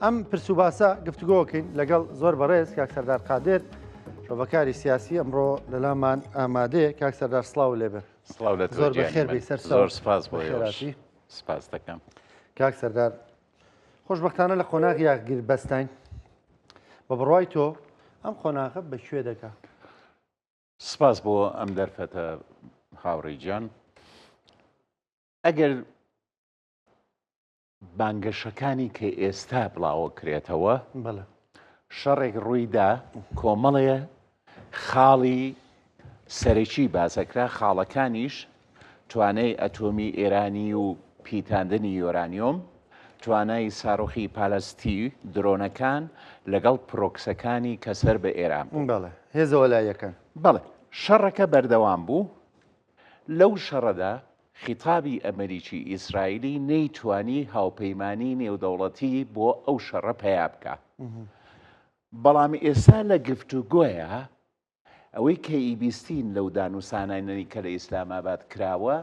ئەم پرسوباسە گفتوگۆکەین لەگەڵ زۆر بەڕێز کاک سەردار قادر شۆڤەکاری سیاسی ئەمڕۆ لەلامان ئامادەیە. کاک سەردار سڵاو لێبێ. زۆر بەخێر بێ سەر زۆر سپاس بۆ خێراتی. سپاس دەکەم. کاک سەردار خۆشبەختانە لە قۆناغی یاغیر بەستین بە بڕوای تۆ ئەم قۆناغە بەکوێ دەکا؟ سپاس بۆ ئەم دەرفەتە هاوڕێی گیان. ئەگەر بانگەشەکانی کە ئێستا بڵاوە کرێتەوە شەڕێک ڕوویدا کۆمەڵێ خاڵی سەرەکی بازەکرا، خاڵەکانیش توانای ئەتۆمی ئێرانی و پیتاندنی یۆرانیۆم، توانای ساڕۆخی پالەستی درۆنەکان لەگەڵ پرۆکسەکانی کەسەر بە ئێران بڵێ هێزەوە لایەکان. بەڵێ شەڕەکە بەردەوام بوو. لەو شەڕەدا خیتابی ئەمریکی ئیسرائیلی نەیتوانی هاوپەیمانی نێودەوڵەتی بۆ ئەو شەڕە پەیا بکە. بەڵام ئێستا لە گفتوگۆیە ئەوەی کە ئیبیستین لەو دانووسانانی کە لە ئیسلاماباد کراوە،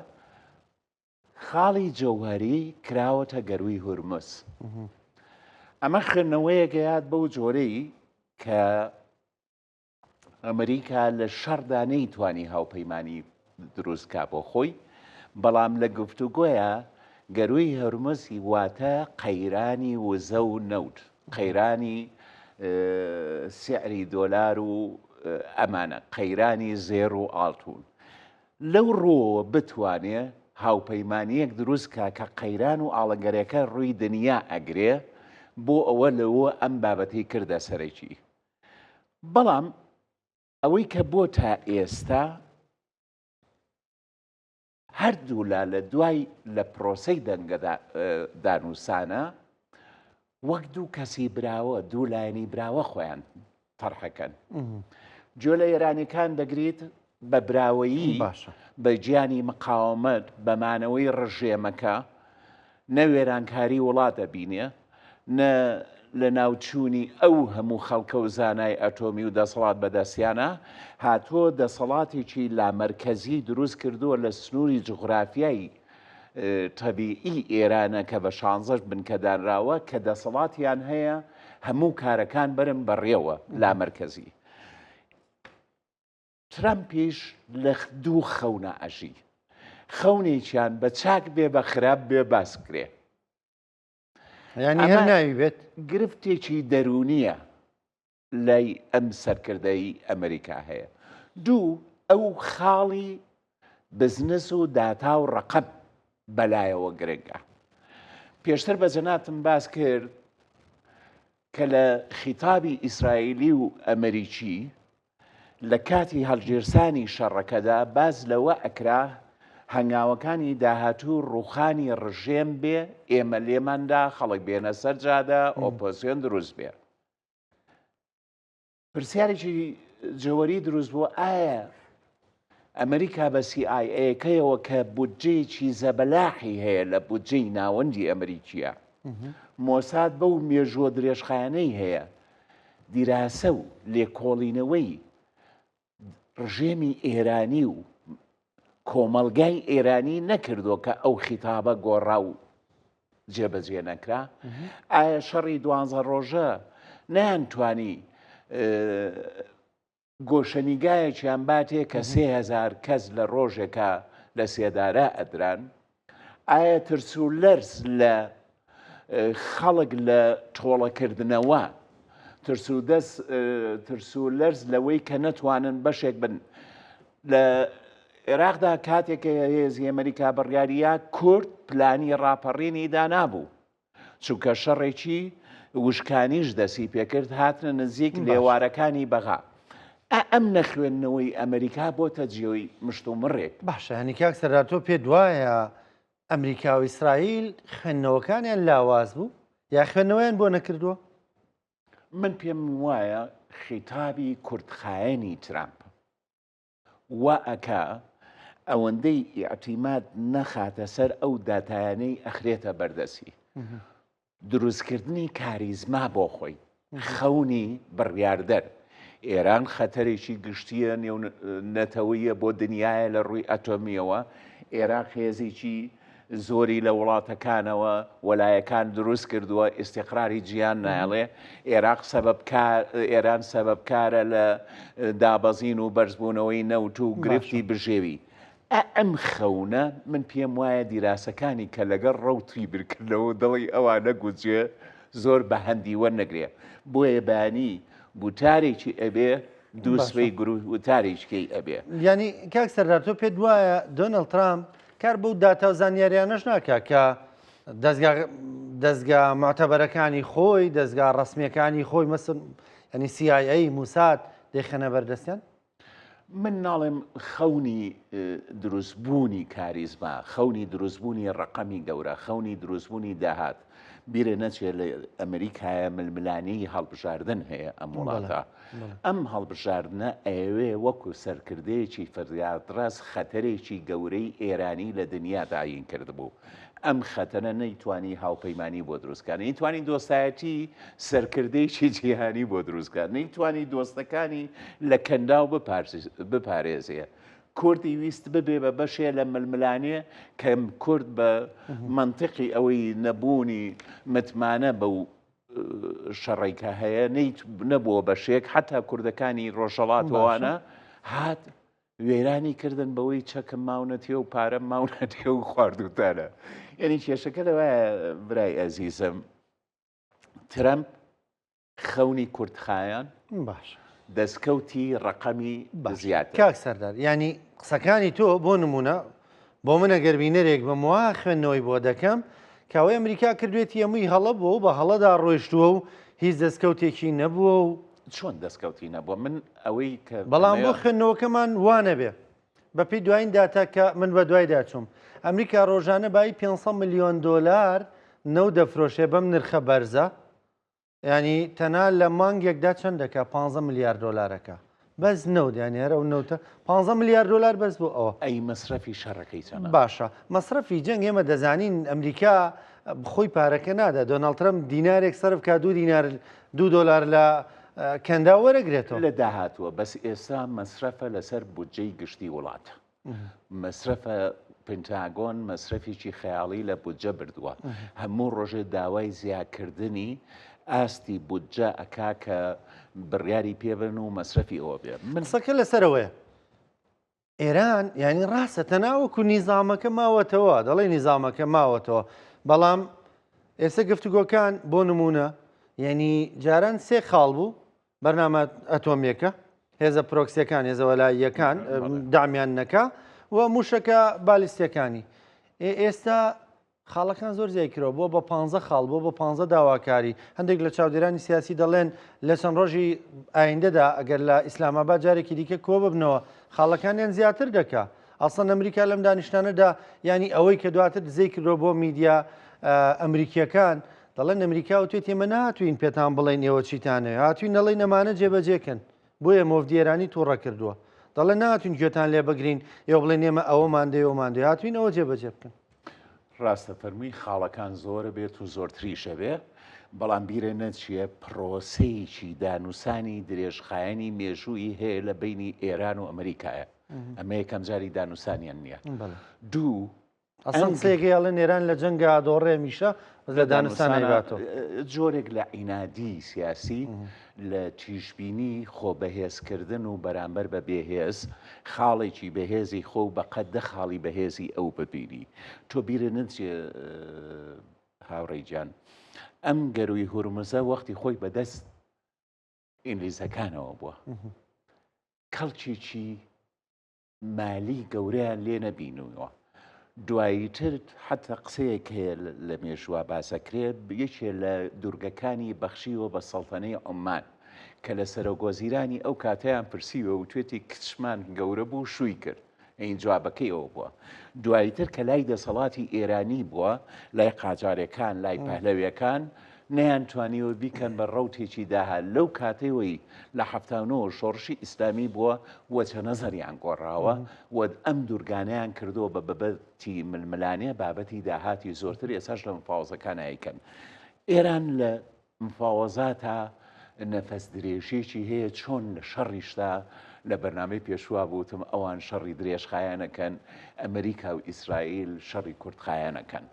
خاڵی جەوهەری کراوەتە گەروی هورمز. ئەمە خوێندنەوەیەکەیات بەو جۆرەی کە ئەمریکا لە شەڕدا نەیتوانی هاوپەیمانی دروستکا بۆ خۆی، بەڵام لە گفتوگۆیە گەروی هەرمزی واتە قەیرانی وزە و نەوت، قەیرانی سعری دۆلار و ئەمانە قەیرانی زێر و ئاڵتون. لەو ڕۆوە بتوانێ هاوپەیمانیەک دروستکە کە قەیران و ئاڵەگەرەکە ڕووی دنیا ئەگرێ، بۆ ئەوە لەوە ئەم بابەتی کردە سەرەکی. بەڵام ئەوەی کە بۆ تا ئێستا هەردوولا لە دوای لە پرۆسەی دەنگە دانووسانە وەک دوو کەسی براوە، دوو لایەنی براوە خۆیان تەرحەکەن. جۆ لە ئێرانیەکان دەگریت بە براوەیی بە گیانی مقاومەت بەمانەوەی ڕژێمەکە، نە وێرانکاری وڵات دەبینێ، نە لە ناوچوونی ئەو هەموو خەڵکە و زانای ئەتۆمی و دەسەڵات بەدەستیانە، هاتووە دەسەڵاتێکی لامەرکەزی دروست کردووە لە سنووری جوغرافیایی تەبیعی ئێرانە کە بە 16 بنکەدانراوە کە دەسەڵاتیان هەیە هەموو کارەکان بەرن بەڕێوە لامەرکەزی. ترامپیش لە دوو خەونە ئەژی، خەونێکیان بە چاک بێ بە خراپ بێ باسکرێ، یعنی هەر ناوی بێت گرفتێکی دەرونیە لای ئەم سەرکردەی ئەمریکا هەیە. دوو، ئەو خاڵی بزنس و داتا و ڕقەب بەلایەوە گرنگە. پێشتر بە جەناتم باس کرد کە لە خیتابی ئیسرائیلی و ئەمریکی لە کاتی هەڵگیرسانی شەڕەکەدا باز لەوە ئەکرا هەنگاوەکانی داهاتوو ڕوخانی ڕژێم بێ، ئێمە لێماندا خەڵک بێنە سەر جادە، ئۆپۆزیۆن دروست بێ. پرسیارێکی جەوەری دروست بووە، ئایا ئەمریکا بە CIA-کەیەوە کە بودجەیەکی زەبەلاحی هەیە لە بودجەی ناوەندی ئەمریکیە، مۆساد بەو مێژووە درێژخایانەی هەیە، دیراسە و لێکۆڵینەوەی ڕژێمی ئێرانی و کۆمەڵگای ئێرانی نەکردو کە ئەو خیتابە گۆڕا و جێبەجێ نەکرا؟ ئایا شەڕی 12 ڕۆژە نەیانتوانی گۆشەنیگایەکیان باتێ کە 3000 کەس لە ڕۆژێکە لە سێدارە ئەدران؟ ئایا ترس و لەرز لە خەڵک لە تۆڵەکردنەوە، ترس و لەرز لەوەی کە نەتوانن بەشێک بن؟ لە عێراقدا کاتێکە هێزی ئەمریکا بڕیاریە کورد پلانی ڕاپەڕینی دانابوو، چونکە شەڕێکی وشکانیش دەسی پێکرد، هاتنە نزیک لێوارەکانی بەغا. ئەم نەخوێندنەوەی ئەمریکا بۆتە جێوەی مشت و مڕێک. باشە، هەنی کاک سەردار تۆ پێ دوایە ئەمریکا و ئیسرائیل خوێندنەوەکانیان لاواز بوو یا خوێندنەوەیان بۆ نەکردووە؟ من پێم وایە خیتابی کوردخایەنی ترامپ وا ئەکا ئەوەندەی ئیعتیماد نەخاتە سەر ئەو داتایانەی ئەخرێتە بەردەسی دروستکردنی کاریزما بۆ خۆی، خەونی بڕیاردەر. ئێران خەتەرێکی گشتیە نێونەتەوەیە بۆ دنیاە لە ڕووی ئەتۆمیەوە. عێراق هێزێکی زۆری لە وڵاتەکانەوە وەلایەکان دروست کردووە ئیستیقراری گیان ناڵێ ئێران سەبەبکارە لە دابەزین و بەرزبوونەوەی نەوت و گرفتی بژێوی. ئەم خەونە من پێم وایە دیراسەکانی کە لەگەڵ ڕەوتی برکردنەوە دڵی ئەوانە گوجێ زۆر بە هەندیوە نەگرێ بۆیە بانی بوتارێکی ئەبێ دووسبەی وتارێککەی ئەبێ. ینی کاک سەردار تۆ پێت وایە دۆنەڵد ترامپ کار بەو داتا و زانیاریانەش ناکە کە دەستگا معتەبەرەکانی خۆی دەستگا ڕسمیەکانی خۆی مەسن ینی CIA موساد دەیخەنە بەردەستیان؟ من ناڵێم خەونی دروستبوونی کاریزما، خەونی دروستبوونی ڕقەمی گەورە، خەونی دروستبوونی داهات بیرە نەچێت لە ئەمریکایە ململانەی هەڵبژاردن هەیە ئەم وڵاتە. ئەم هەڵبژاردنە ئەوێ وەکو سەرکردەیەکی فەریادڕاست خەتەرێکی گەورەی ئێرانی لە دنیا داین کردبوو. ئەم خەتەنە نەیتوانی هاوپەیمانی بۆ دروستکان، نەیتوانی دۆستایەتی سەرکردەیەکی جیهانی بۆ دروستکان، نەیتوانی دۆستەکانی لە کەنداو بپارێزێ. کوردی ویست ببێ بە بەشێ لە ململانێ کەم کورد بە منطقی ئەوەی نەبوونی متمانە بەو شەڕێکە هەیە نەبووە بەشێک حتا کوردەکانی ڕۆژەڵاتەوانە هات وێرانی کردن بەوەی چەکم ماونەتێ و پارەم ماونەتێ و خواردوتانە. یعنی کێشەکە لەوایە برای ئەزیزم ترەمپ خەونی کوردخایان باش دەستکەوتی ڕقەمی زیاتر. کاک سەردار ینی قسەکانی تۆ بۆ نمونە بۆ منە گەربینەرێک بە وا خوێندنەوەی بۆ دەکەم کاوەی ئەمریکا کردوێتی هەمووی هەڵە بووە و بە هەڵەدا ڕۆیشتووە و هیچ دەستکەوتێکی نەبووە و چۆن دەستکەوتی نەبووە من ئەوەی کە بەڵام بۆ خوێندنەوەکەمان وانە بێ بە پێی دوایین داتا کە من بە دوای داچووم ئەمریکا ڕۆژانە بای 500 میلیۆن دۆلار نەو دەفرۆشێ بەم نرخە بەرزە ینی تەنها لە مانگێکدا چەند دەکا 15 میلیارد دۆلارەکە بەس نەوت یانیێرە و نەوتە 15 میلیارد دۆلار بەس بۆ ئەوە ئەی مەصرفی شەڕەکەی چەندە باشە مەصرفی جەنگ ئێمە دەزانین ئەمریکا خۆی پارەکە نادا دۆناڵد ترەمپ دینارێک سەرف کا 2 دۆلار لە کەندا وەرەگرێتەوە لە داهاتوە بەس ئێستا مەصرفە لەسەر بودجەی گشتی وڵات مەصرفە پنتاگۆن مەصرفێکی خەیاڵی لە بودجە بردووە هەموو ڕۆژێ داوای زیادکردنی ئاستی بودجە ئەکا کە بڕیاری پێبن و مەصرفی ئەوە بێ من سەکە لەسەرەوەیە ئێران ینی ڕاستە تەناوەکو نیزامەکە ماوەتەوە دەڵێ نیزامەکە ماوەتەوە بەڵام ئێستا گفتوگۆکان بۆ نمونە یعنی جاران سێ خاڵ بوو بەرنامە ئەتۆمیەکە هێزە پرۆکسیەکان هێزە وەلاییەکان دامیان نەکا و موشەکە بالیستیەکانی ئێستا خاڵەکان زۆر زیایکرەوە بۆ بە 15 خاڵ بۆ بە 15 داواکاری هەندێک لە چاودێرانی سیاسی دەڵێن لە چەند ڕۆژی ئایندەدا ئەگەر لە ئیسلاماباد جارێکی دیکە کۆ ببنەوە خاڵەکانیان زیاتر دەکا ئەسڵەن ئەمریکا لەم دانیشتانەدا ینی ئەوەی کە دواتر دزەی کردەوە بۆ میدیا ئەمریکیەکان دەڵێن ئەمریکا و توێت ئێمە ناتوین پێتان بڵێن ئێوە چیتانەیە هاتوین نەڵێن ئەمانە جێبەجێکن بۆیە مۆڤدیێرانی تووڕە کردووە دەڵێن ناتوین گوێتان لێ بگرین ئێوە بڵێن ئێمە ئەوەمان دێ ئەومان دێ هاتوین ئەوە جێبەجێ بکەن ڕاستە فەرمووی خاڵەکان زۆرە بێت و زۆرتریشە بێ بەڵام بیرە نەچیە پرۆسەیەکی دانووسانی درێژخایەنی مێژووی هەیە لە بینی ئێران و ئەمریکایە ئەمە یەکەم جاری دانووسانیان نییە دوو ئەسڵ سێگەیاڵێن ئێران لە جەنگە دۆڕێ میشە لە دانووسانەوە جۆرێک لە عینادی سیاسی لە تیژبینی خۆ بەهێزکردن و بەرامبەر بە بێهێز خاڵێکی بەهێزی خۆ بەقەت دە خاڵی بەهێزی ئەو ببینی تۆ بیرە نچێ هاوڕێی گیان ئەم گەروی هورمزە وەختی خۆی بەدەست ئینگلیزەکانەوە بووە کەڵکێکی مالی گەورەیان لێ نەبینەوە دواییتر حتا قسەیەک هەیە لە مێژووە باسەکرێت یەکێ لە دوورگەکانی بەخشیوە بە سەڵتەنەی عومان کە لە سەرۆگۆزیرانی ئەو کاتەیان پرسیوە و توێتی کچمان گەورە بوو شووی کرد ئەین جوابەکەی ئەوە بووە دواییتر کە لای دەسەڵاتی ئێرانی بووە لای قاجارەکان لای پەهلەویەکان نەیانتوانیوە بیکەن بە ڕەوتێکی داها لەو کاتەوەی لە هەفتانەوە شۆڕشی ئیسلامی بووە وەچە نەزەریان گۆڕاوە و ئەم دوورگانیان کردووە بە بەبەتی ململانێ بابەتی داهاتی زۆرتر ئێساش لە مفاوەزەکان ئایکەن ئێران لە مفاوەزاتە نەفەس درێژێکی هەیە چۆن لە شەڕیشتا لە بەرنامەی پێشوا بوتم ئەوان شەڕی درێژخایەنەکەن ئەمریکا و ئیسرائیل شەڕی کوردخایەنەکەن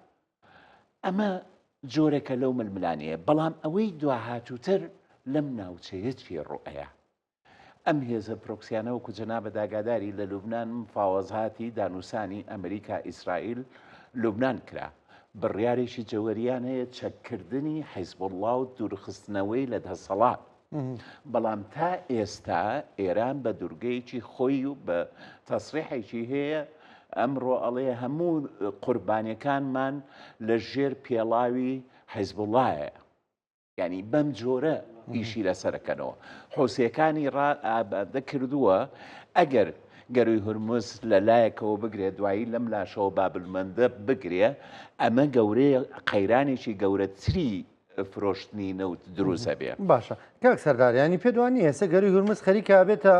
ئەمە جۆرێکە لەو ململانەیە بەڵام ئەوەی دواهاتووتر لەم ناوچەیە چی ڕوئەیە ئەم هێزە پرۆکسیانە وەکو جەنابە داگاداری لە لوبناان مفاوەزهاتی دانووسانی ئەمریکا ئیسرائیل لوبناان کرا بڕیارێکی جەوەریان هەیە چەککردنی حیزبوڵڵا و دوورخستنەوەی لە دەسەڵات بەڵام تا ئێستا ئێران بە دوورگەیەکی خۆی و بە تەسریحێکی هەیە ئەمڕۆ ئەڵێ هەموو قوربانیەکانمان لە ژێر پێڵاوی حیزبوڵڵایە یعنی بەم جۆرە ئیشی لەسەرەکەنەوە حوسیەکانی ڕائابادە کردووە ئەگەر گەروی هورمز لە لایەکەوە بگرێت دوایی لەم لاشەوە بابلمەندە بگرێ ئەمە گەورەیە قەیرانێکی گەورەتری فرۆشتنی نەوت دروستە بێ باشە کاک سەردار ینی پێدوانی ئێستا گەروی هورمز خەریکا بێتە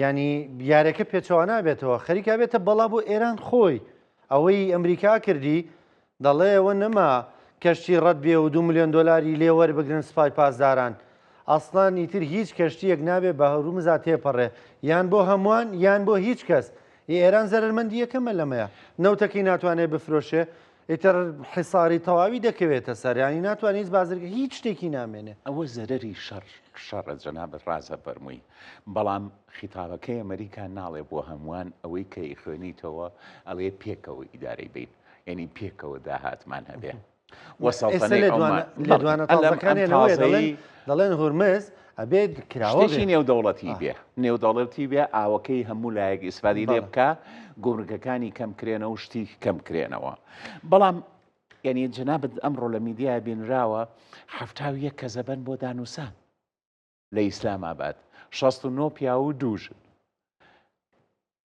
ینی یارەکە پێچەوە نابێتەوە خەریکا بێتە بەڵا بۆ ئێران خۆی ئەوەی ئەمریکا کردی دەڵێ ئەوە نەما کەشتی ڕەت بێ و 2 میلیۆن دلاری لێ وەربگرن سوپای پاسداران ئەسڵان ئیتر هیچ کەشتیەک نابێت بە هەرومزا تێپەڕێ یان بۆ هەمووان یان بۆ هیچ کەس ئێران زەرمەندی یەکەمە لەمەیە نەوتەکەی ناتوانێت بفرۆشێ ئیتر حیساری تەواوی دەکەوێتە سەریانی ناتوانێت بازرگە هیچ شتێکی نامێنێ ئەوە زەرەری شەڕە جەنابەت ڕازە بەرمووی بەڵام خیتابەکەی ئەمریکا ناڵێ بۆ هەمووان ئەوەی کە خوێنیتەوە ئەڵێ پێکەوە ئیدارەی بین یعنی پێکەوە داهاتمان هەبێ لە دوانە تازەکانیانەوەی دەڵێن هورمز ئەبێت کراوەی نێودەوڵەتی بێ نێودەوڵەتی بێ ئاوەکەی هەموو لایەک ئیسفادی لێ بکە گۆڕگەکانی کەمکرێنەوە و شتی کەمکرێنەوە بەڵام یعنی جەنابەت ئەمڕۆ لە میدیای بینراوە 71 کە زەبەن بۆ دانووسان لە ئیسلاماباد 69 پیا و دووژن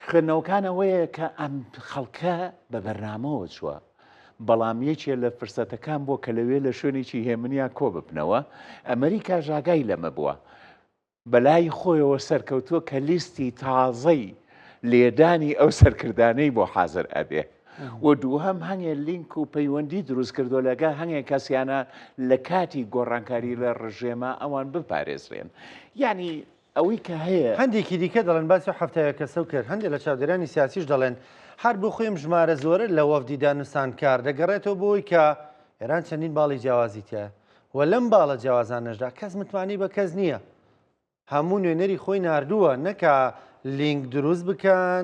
خوێندنەوەکانەوەیە کە ئەم خەڵکە بە بەرنامەوە چووە بەڵام یەکێ لە فرسەتەکان بۆ کە لەوێ لە شوێنێکی هێمنیا کۆ ببنەوە ئەمریکا ژاگای لەمە بووە بەلای خۆیەوە سەرکەوتووە کە لیستی تازەی لێدانی ئەو سەرکردانەی بۆ حازر ئەبێ و دووهەم هەنگێ لینک و پەیوەندی دروست کردو لەگە هەنگێک کەسیانە لە کاتی گۆڕانکاری لە ڕژێمە ئەوان بپارێزرێن یعنی ئەوەی کە هەیە هەندێکی دیکە دەڵێن باسی هەفتەیە کەسە کرد هەندێک لە چاودێرانی سیاسیش دەڵێن هەر بۆ خۆیم ژمارە زۆرە لە وەفدی دانووسان کار دەگەڕێتەوە بۆی کە ئێران چەندین باڵی جیاوازی تایە و لەم باڵە جیاوازانەشدا کەس متمانی بە کەس نییە هەموو نوێنەری خۆی ناردووە نەکە لینک دروست بکەن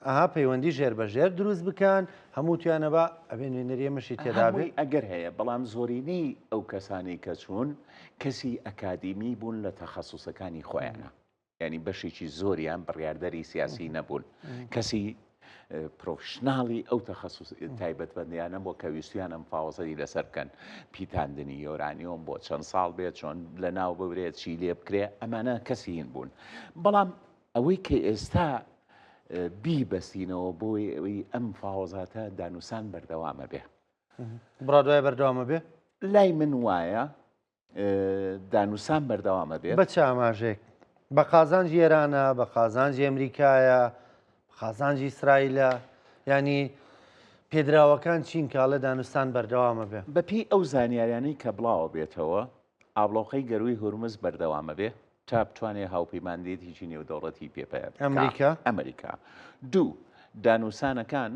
ئەها پەیوەندی ژێر بە ژێر دروست بکەن هەموو توانە بە ئەبێ نوێنەریە مەشی تێدا بێ ئەگەر هەیە بەڵام زۆرینەی ئەو کەسانی کە چوون کەسی ئەکادیمی بوون لە تەخەسوسەکانی خۆیانە ینی بەشێکی زۆریان بڕیاردەری سیاسی نەبوون کەسی پرۆفشناڵی ئەو تەخەسوس تایبەتبەندیانە بۆ کەویستیانم فاوەزەری لەسەر بکەن پیتاندنی یۆرانیۆم بۆ چەند ساڵ بێت چۆن لە ناو ببرێت چی لێ بکرێ ئەمانە کەسیین بوون بەڵام ئەوەی کە ئێستا بیبەستینەوە بۆی ئەوەی ئەم فاوەزاتە دانووسان بەردەوامە بێ بڕادوای بەردەوامە بێ لای من وایە دانووسان بەردەوامە بێت بە چ ئاماژێک بە قازانجی ئێرانە بە قازانجی ئەمریکایە خازانجی ئیسرائیلە ینی پێدراوەکان چین کاڵە دانووسان بەردەوامە بێ بەپی ئەو زانیاریانەی کە بڵاوە بێتەوە ئابلۆقەی گەروی هورمز بەردەوامە بێ تا بتوانێ هاوپەیماندێت هیچی نێودەوڵەتی پێپەیە ئەمریکا دوو دانووسانەکان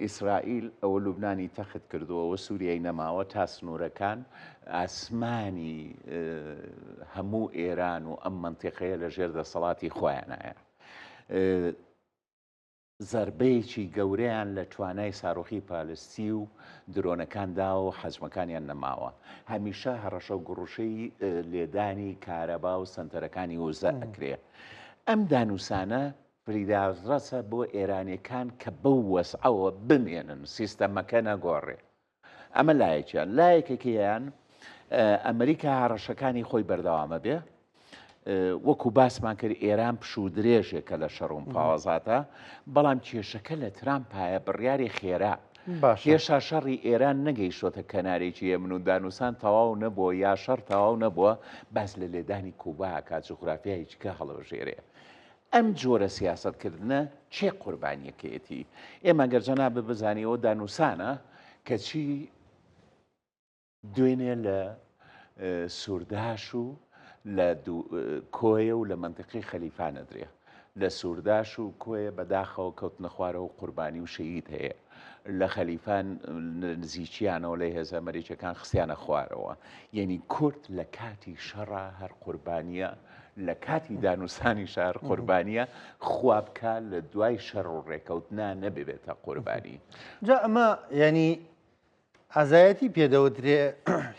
ئیسرائیل ئەوە لوبنانی تەخت کردووەوە سووریای نەماوە تا سنوورەکان ئاسمانی هەموو ئێران و ئەم منتیقەیە لە ژێر دەسەڵاتی خۆیانایە زەربەیەکی گەورەیان لە توانای ساڕۆخی پالستی و درۆنەکاندا و حەجمەکانیان نەماوە هەمیشە هەڕەشە و گڕوشەی لێدانی کارەبا و سنتەرەکانی وزە ئەکرێ ئەم دانووسانە فریداڕەسە بۆ ئێرانیەکان کە بەو وەسعەوە بمێنن سیستەمەکە نەگۆڕێ ئەمە لایەکیان لایەکێکیان ئەمریکا هەڕەشەکانی خۆی بەردەوامە بێ وەکو باسمان کرد ئێران پشوو درێژێکە لە شەڕوم پاوەزاتە بەڵام کێشەکە لە ترامپایە بڕیاری خێرا کێشا شەڕی ئێران نەگەیشتۆتە کەنارێکی ئەمن و دانووسان تەواو نەبووە یا شەڕ تەواو نەبووە باس لە لێدانی کوبا کات جوغرافیایکە هەڵەبژێرێ ئەم جۆرە سیاستکردنە چێ قوربانیەکەیەتی ئێمە گەرجەنا بزانیەوە دانووسانە کەچی دوێنێ لە سوورداش و لە کۆیە و لە منطقی خەلیفانە درێ لە سوورداش و کۆیە بەداخەوە کەوتنە خوارەوە و قوربانی و شەهید هەیە لە خەلیفان نزیکیانەوە لە هێزە ئەمریکیەکان خستیانە خوارەوە یعنی کورد لە کاتی شەڕە هەر قوربانیە لە کاتی دانووسانی شار قوربانیە خوا بکە لە دوای شەڕ و ڕێکەوتنا نەبێتە قوربانی جا ئەمە ینی ئازایەتی پێدەوترێ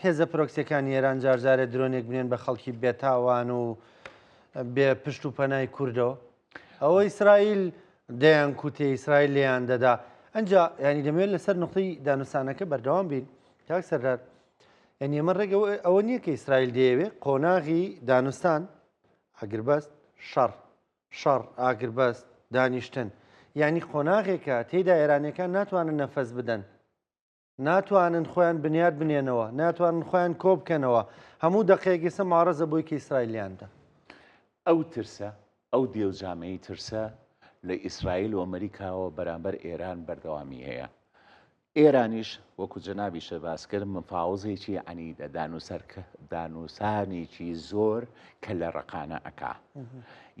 هێزە پرۆکسیەکانی ئێران جارجارە درۆنێک بنێن بە خەڵکی بێتاوان و بێ پشت و پەنای کوردەوە ئەوە ئیسرائیل دەیان کوتێ ئیسرائیل لێیان دەدا ئەنجا ینی دەمەوێت لەسەر نقطەی دانووسانەکە بەردەوام بین کاک سەردار ینی ئەمە ڕێگە ئەوە نییە کە ئیسرائیل دەیەوێت قۆناغی دانووستان ئاگربەست شەڕ ئاگربەست دانیشتن یعنی قۆناغێکە تێیدا ئێرانیەکان ناتوانن نەفەس بدەن ناتوانن خۆیان بنیاد بنێنەوە ناتوانن خۆیان کۆ بکەنەوە هەموو دەقەیەکیسە ماڕەزە بۆی کە ئیسرائیلیاندا ئەو ترسە ئەو دێوجامەی ترسە لە ئیسرائیل و ئەمریکاوە بەرامبەر ئێران بەردەوامی هەیە ئێرانیش وەکو جەنابیشە باسکرد مفاوزێکی عەنیدە دانووسانێکی زۆر کە لە ڕقانە ئەکا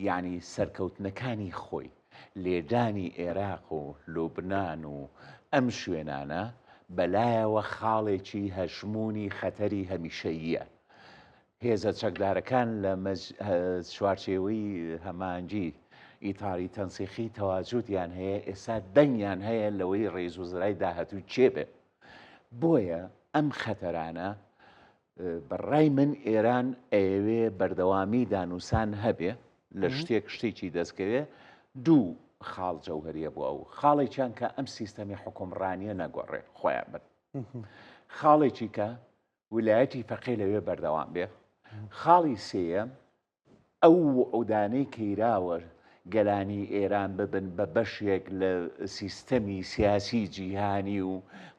یعنی سەرکەوتنەکانی خۆی لێدانی عێراق و لوبنان و ئەم شوێنانە بەلایەوە خاڵێکی هەژمونی خەتەری هەمیشەییە هێزە چەکدارەکان لە چوارچێوەی هەمانجی ئیتاری تەنسیخی تەواجودیان هەیە ئێستا دەنگیان هەیە لەوەی ڕێزوزرای داهاتوو چێبێ بۆیە ئەم خەتەرانە بەڕای من ئێران ئەوێ بەردەوامی دانووسان هەبێ لە شتێکی دەستکەوێ دوو خاڵ جەوهریە بووە و خاڵێکیان کە ئەم سیستەمی حکومڕانیە نەگۆڕێ خۆیان بن خاڵێکی کە ویلایەتی فەقێ لەوێ بەردەوام بێ خاڵی سێیەم ئەو عودانەی کەیراوە گەلانی ئێران ببن بە بەشێک لە سیستەمی سیاسی جیهانی و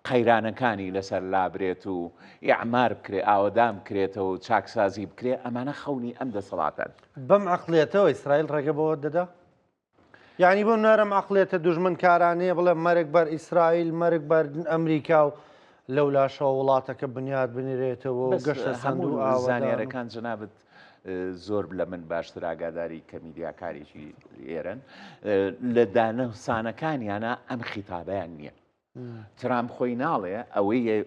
قەیرانەکانی لەسەر لابرێت و ئیعمار بکرێ ئاوەدام بکرێتەوە و چاکسازی بکرێ ئەمانە خەونی ئەم دەسەڵاتن بەم عەقڵیەتەوە ئیسرائیل ڕێگە بەوە دەدا یعنی بۆ نارم عەقڵیەتە دوژمن کارانەیە بڵێ مەرگ بەر ئیسرائیل مەرگ بەر ئەمریکا و لەولاشەوە وڵاتەکە بنیاد بنێرێتەوە و گەشتە سەند و زانیارەکان جنابەت زۆر لە من باشتر ئاگاداری کە میدیاکاریی ئێرن لە دانەسانەکانیانە ئەم خیتابیان نییە ترام خۆی ناڵێ ئەوەی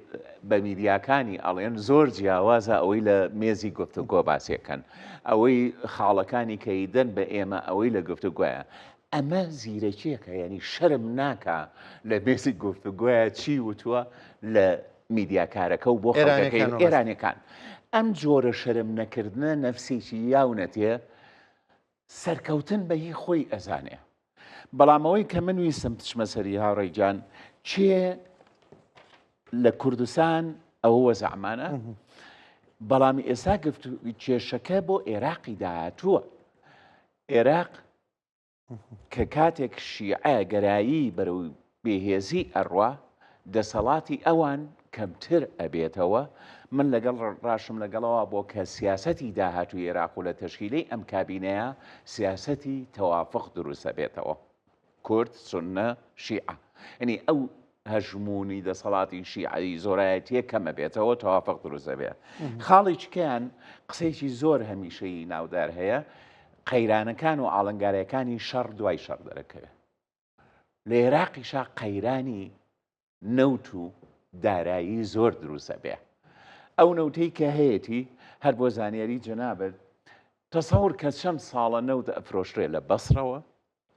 بە میدیاکانی ئەڵێن زۆر جیاوازە ئەوەی لە مێزی گفتوگۆ باسیەکەن ئەوەی خاڵەکانی کەیدەن بە ئێمە ئەوەی لە گفتوگوۆیە ئەمە زیرەکیەکە ینی شەرم ناکە لە مێزی گفتوگوۆیە چی وتووە لە میدیاکارەکە و بۆ خەڵکەکەی ئێرانەکان ئەم جۆرە شەرم نەکردنە نەفسێکی یاونەتێ سەرکەوتن بە هی خۆی ئەزانێ بەڵامەوەی کە من ویستم بچمە سەری هاوڕێیجان چێ لە کوردستان ئەوە وەزعمانە بەڵامی ئێستا کێشەکە بۆ عێراقی داهاتووە عێراق کە کاتێک شیعە گەرایی بەرەو بێهێزی ئەڕوا دەسەڵاتی ئەوان کەمتر ئەبێتەوە من لەگەڵ ڕاشم لەگەڵەوە بۆ کە سیاسەتی داهاتووی عێراق و لە تەشکیلەی ئەم کابینەیە سیاسەتی تەوافق دروستە بێتەوە کورد سونە شیعە ینی ئەو هەژمونی دەسەڵاتی شیعەی زۆرایەتیە کەمە بێتەوە تەوافق دروستە بێت خاڵێکیان قسەیەکی زۆر هەمیشەیی ناودار هەیە قەیرانەکان و ئاڵنگارەکانی شەڕ دوای شەڕ دەرەکەوێت لە عێراقیشا قەیرانی نەوت و دارایی زۆر دروستە بێ ئەو نەوتەی کە هەیەی هەر بۆ زانیاری جەنابەت تەسەور کە چەند ساڵە نەوت ئەفرۆشرێ لە بەسڕەوە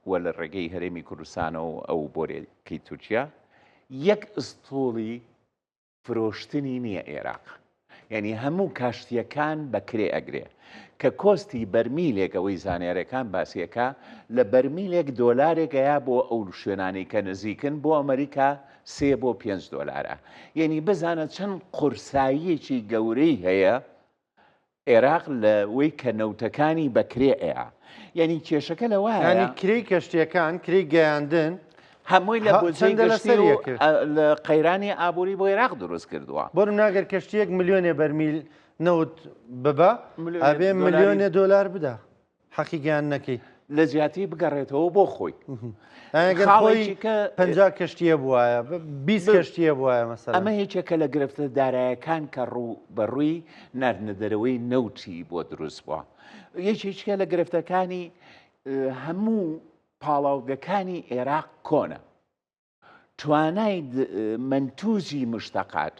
و لە ڕێگەی هەرێمی کوردستانەوە و ئەو بۆرێکی تورکیا یەک ئستۆڵی فرۆشتنی نییە عێراق یعنی هەموو کاشتیەکان بەکرێ ئەگرێ کە کۆستی بەرمیلێک ئەوەی زانیارەکان باسیەکە لە بەرمیلێک دۆلارێکەیە بۆ ئەو شوێنانی کە نزیکن بۆ ئەمریکا 3 بۆ 5 دۆلارە یعنی بزانە چەند قورساییەکی گەورەی هەیە عێراق لەوەی کە نەوتەکانی بەکرێ ئەیە یعنی کێشەکە لەوایە کری کەشتیەکان کری گەیاندن هەمووی لە بۆجێ لە قەیرانی ئابووری بۆ عێراق دروست کردووە بۆرم ناگەر کەشتیەک ملیۆنێ بەرمیل نەوت ببە ئەبێ ملیۆنێ دۆلار بدە حەقی گیان نەکەی لە زیاتی بگەڕێتەوە بۆ خۆی ئەگەر خۆی 50 کەشتیە بواە 20 کەشتیە بواە مەسەلا ئەمە هیچێکە لە گرفتە دارایەکان کە ڕوو بەڕووی ناردنەدەرەوەی نەوتی بۆ دروست بووە یەکێکە لە گرفتەکانی هەموو پاڵاوگەکانی عێراق کۆنە توانای منتوزی مشتەقات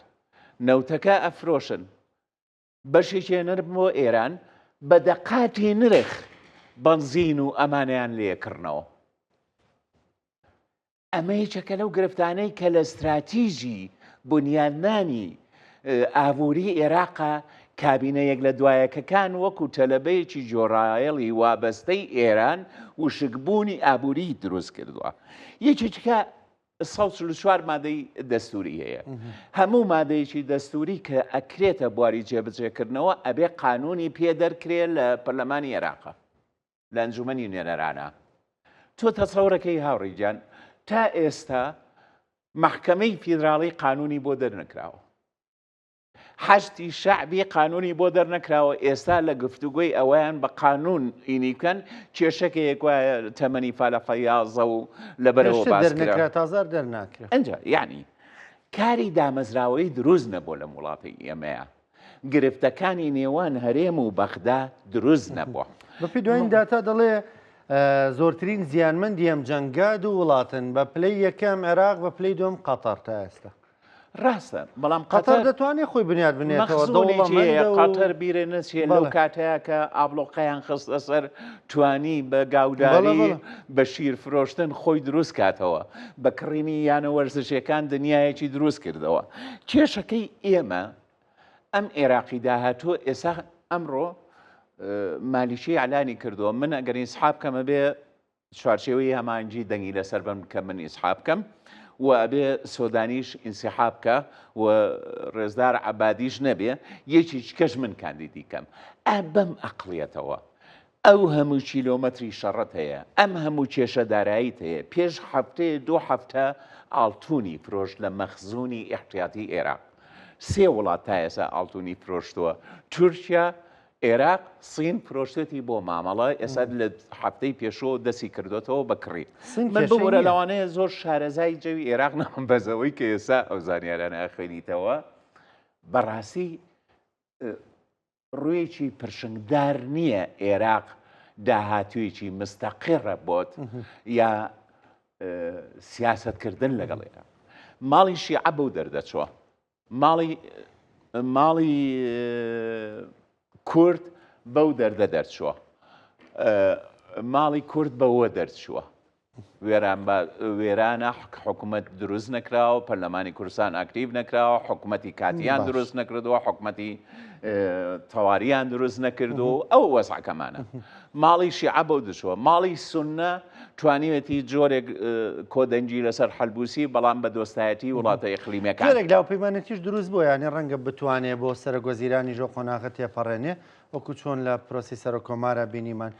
نەوتەکە ئەفرۆشن بەشێکی نرم بۆ ئێران بە دەقاتی نرخ بەنزین و ئەمانیان لێکردنەوە ئەمە هیچەکە لەو گرفتانەی کە لە استراتیژی بنیادنانی ئابووری عێراقا کابینەیەک لە دوایەکەکان وەکو تەلەبەیەکی جۆڕایەڵی وابەستەی ئێران وشکبوونی ئابووری دروست کردووە یەکێکە 144 مادەی دەستوری هەیە هەموو مادەیەکی دەستوری کە ئەکرێتە بواری جێبەجێکردنەوە ئەبێ قانونی پێ دەرکرێت لە پەرلەمانی عێراقا لە ئەنجومەنی نوێنەرانە تۆ تەسەوڕەکەی هاوڕێیجان تا ئێستا محکەمەی فیدراڵی قانونی بۆ دەرنەکراوە حەشتی شەعبی قانونی بۆ دەرنەکراوە ئێستا لە گفتوگۆی ئەویان بە قانون ئینیکەن کێشەکەیەک وایە تەمەنی فالەفەیازە و لەبەرەوە باسکرا تازار دەرناکرێت ئەنجا یعنی کاری دامەزراوەی دروست نەبوو لە وڵاتی ئێمەیە گرفتەکانی نێوان هەرێم و بەغدا دروست نەبووە بەپی دوایین داتا دەڵێ زۆرترین زیانمەندی ئەم جەنگاد و وڵاتن بە پلەی یەکەم عێراق بە پلەی دوم قەتەر تا ئێستا ڕاستە بەڵام قەتەر دەتوانێت خۆی بنیاد بنێتەوە قەتەر بیرە نەچێت لەو کاتەیە کە ئابلۆقەیان خستە سەر توانی بە گاوداری بە شیر فرۆشتن خۆی دروست کاتەوە بە کڕینی یانە وەرزشەکان دنیایەکی دروست کردەوە کێشەکەی ئێمە ئەم عێراقی داهاتوە ئێستا ئەمڕۆ مالیشی علانی کردووە من ئەگەر ئیسحاب کەمە بێ چوارچێوەی هەمانجی دەنگی لەسەر بم کە من ئیسحاب کەم و ئەبێ سۆدانیش ئینسیحاب کە و ڕێزدار عەبادیش نەبێ یەکیش کەش من کاندیدی کەم بەم ئەقڵیەتەوە ئەو هەموو کیلۆمەتری شەڕەت هەیە ئەم هەموو کێشە داراییت هەیە پێش هەفتەیە 2 هەفتە ئاڵتونی فرۆشت لە مەخزوونی ئیحتیاتی عێراق 3 وڵات تا ئێستا ئاڵتونی فرۆشتووە تورکیا عێراق سین فرۆشتێتی بۆ مامەڵە ئێستا لە هەفتەی پێشەوە دەستی کردوێتەوە بە کڕی من ببوورە لەوانەیە زۆر شارەزای جەوی عێراق نەم بەزەوەی کە ئێستا ئەو زانیارانە خوێنیتەوە بەڕاستی ڕوویەکی پرشنگدار نییە عێراق داهاتوویەکی مستەقیڕە بۆت یا سیاسەتکردن لەگەڵ عێراق ماڵی شیعە بەو دەردەچووە ماڵی کورد بەو دەردە دەرچووە ماڵی کورد بەوە دەرچووە وێرانە حکوومەت دروست نەکراوە پەرلەمانی کوردستان ئاکتیڤ نەکراوە حکوومەتی کاتیان دروست نەکردووە حکوومەتی تەواریان دروست نەکردو ئەو وەسعکەمانە ماڵی شیعە بەو دەچووە ماڵی سوننە توانیوێتی جۆرێک کۆدەنجی لەسەر حەلبوسی بەڵام بە دۆستایەتی وڵاتە ئیقلیمیەکان جۆرێک لاوپەیمانەتیش دروست بووە یانی ڕەنگە بتوانێت بۆ سەرۆکوەزیرانی ژۆ قۆناغە تێپەڕێنێ وەکو چۆن لە پرۆسی سەرۆکۆمارە بینیمان